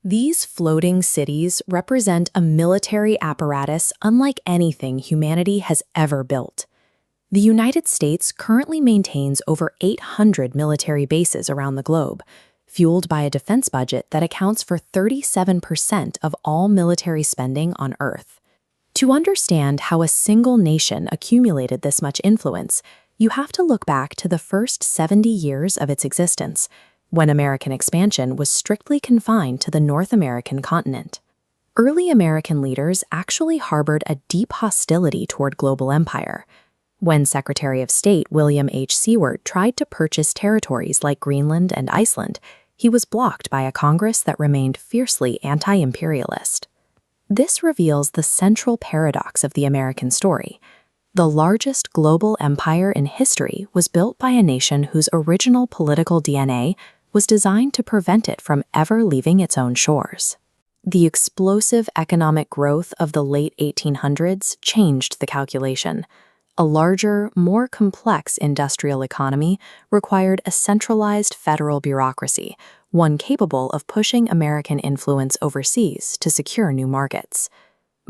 These floating cities represent a military apparatus unlike anything humanity has ever built. The United States currently maintains over 800 military bases around the globe, fueled by a defense budget that accounts for 37% of all military spending on Earth. To understand how a single nation accumulated this much influence, you have to look back to the first 70 years of its existence, when American expansion was strictly confined to the North American continent. Early American leaders actually harbored a deep hostility toward global empire. When Secretary of State William H. Seward tried to purchase territories like Greenland and Iceland, he was blocked by a Congress that remained fiercely anti-imperialist. This reveals the central paradox of the American story. The largest global empire in history was built by a nation whose original political DNA was designed to prevent it from ever leaving its own shores. The explosive economic growth of the late 1800s changed the calculation. A larger, more complex industrial economy required a centralized federal bureaucracy, one capable of pushing American influence overseas to secure new markets.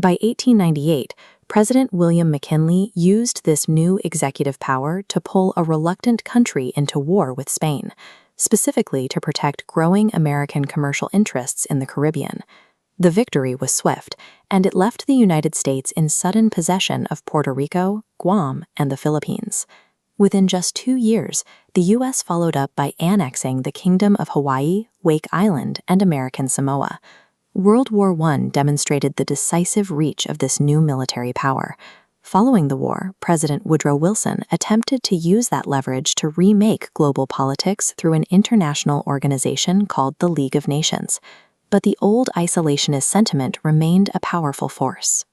By 1898, President William McKinley used this new executive power to pull a reluctant country into war with Spain, specifically to protect growing American commercial interests in the Caribbean. The victory was swift, and it left the United States in sudden possession of Puerto Rico, Guam, and the Philippines. Within just 2 years, the U.S. followed up by annexing the Kingdom of Hawaii, Wake Island, and American Samoa. World War I demonstrated the decisive reach of this new military power. Following the war, President Woodrow Wilson attempted to use that leverage to remake global politics through an international organization called the League of Nations. But the old isolationist sentiment remained a powerful force.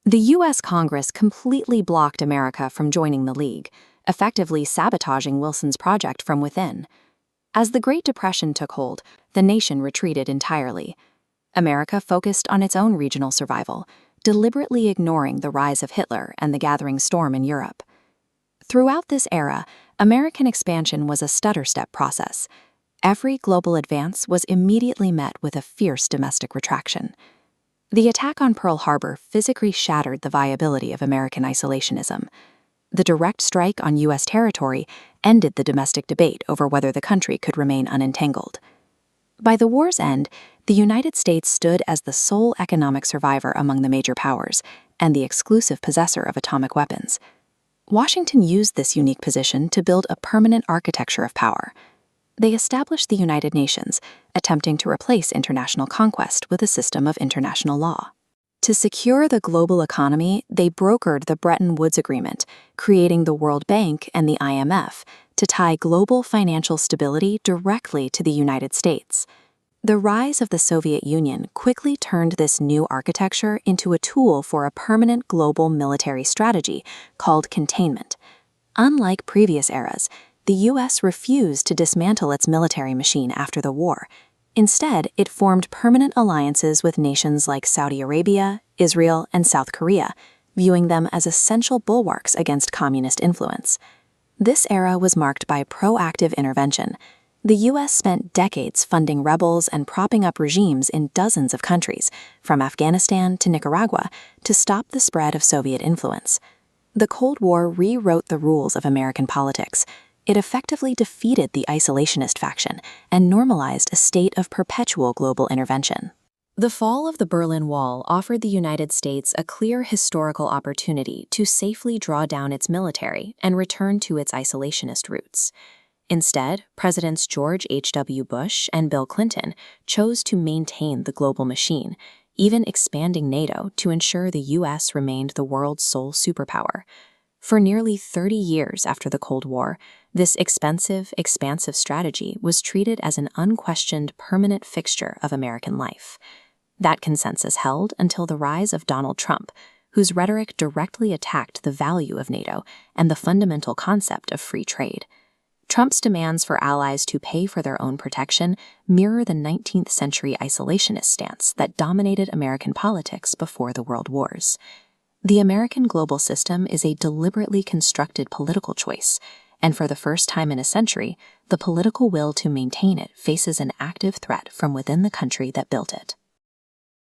The U.S. Congress completely blocked America from joining the League, effectively sabotaging Wilson's project from within. As the Great Depression took hold, the nation retreated entirely. America focused on its own regional survival, deliberately ignoring the rise of Hitler and the gathering storm in Europe. Throughout this era, American expansion was a stutter-step process. Every global advance was immediately met with a fierce domestic retraction. The attack on Pearl Harbor physically shattered the viability of American isolationism. The direct strike on U.S. territory ended the domestic debate over whether the country could remain unentangled. By the war's end, the United States stood as the sole economic survivor among the major powers and the exclusive possessor of atomic weapons. Washington used this unique position to build a permanent architecture of power. They established the United Nations, attempting to replace international conquest with a system of international law. To secure the global economy, they brokered the Bretton Woods Agreement, creating the World Bank and the IMF to tie global financial stability directly to the United States. The rise of the Soviet Union quickly turned this new architecture into a tool for a permanent global military strategy called containment. Unlike previous eras, the U.S. refused to dismantle its military machine after the war. Instead, it formed permanent alliances with nations like Saudi Arabia, Israel, and South Korea, viewing them as essential bulwarks against communist influence. This era was marked by proactive intervention. The U.S. spent decades funding rebels and propping up regimes in dozens of countries, from Afghanistan to Nicaragua, to stop the spread of Soviet influence. The Cold War rewrote the rules of American politics. It effectively defeated the isolationist faction and normalized a state of perpetual global intervention. The fall of the Berlin Wall offered the United States a clear historical opportunity to safely draw down its military and return to its isolationist roots. Instead, Presidents George H.W. Bush and Bill Clinton chose to maintain the global machine, even expanding NATO to ensure the U.S. remained the world's sole superpower. For nearly 30 years after the Cold War, this expansive strategy was treated as an unquestioned permanent fixture of American life. That consensus held until the rise of Donald Trump, whose rhetoric directly attacked the value of NATO and the fundamental concept of free trade. Trump's demands for allies to pay for their own protection mirror the 19th century isolationist stance that dominated American politics before the World Wars. The American global system is a deliberately constructed political choice, And for the first time in a century, the political will to maintain it faces an active threat from within the country that built it.